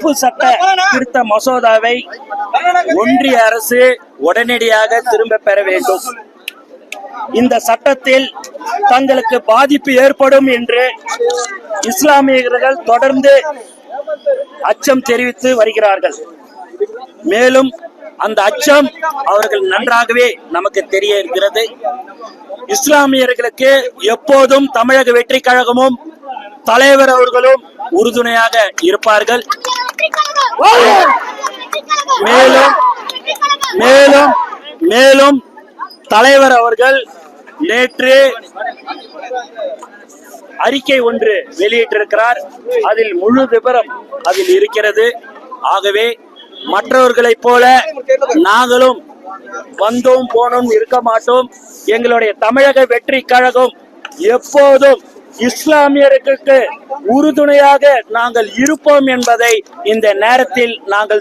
வக்ஃபு சட்ட திருத்த மசோதாவை ஒன்றிய அரசு உடனடியாக திரும்ப பெற வேண்டும். இந்த சட்டத்தில் தங்களுக்கு பாதிப்பு ஏற்படும் என்று இஸ்லாமியர்கள் தொடர்ந்து அச்சம் தெரிவித்து வருகிறார்கள். மேலும் அந்த அச்சம் அவர்கள் நன்றாகவே நமக்கு தெரிய இருக்கிறது. இஸ்லாமியர்களுக்கு எப்போதும் தமிழக வெற்றி கழகமும் தலைவர் அவர்களும் உறுதுணையாக இருப்பார்கள். மேலும் மேலும் மேலும் தலைவர் அவர்கள் நேற்று அறிக்கை ஒன்று வெளியிட்டிருக்கிறார். அதில் முழு விபரம் அதில் இருக்கிறது. ஆகவே மற்றவர்களைப் போல நாங்களும் வந்தோம் போனோம் இருக்க மாட்டோம். எங்களுடைய தமிழக வெற்றி கழகம் எப்போதும் இஸ்லாமியர்களுக்கு உறுதுணையாக நாங்கள் இருப்போம் என்பதை இந்த நேரத்தில் நாங்கள்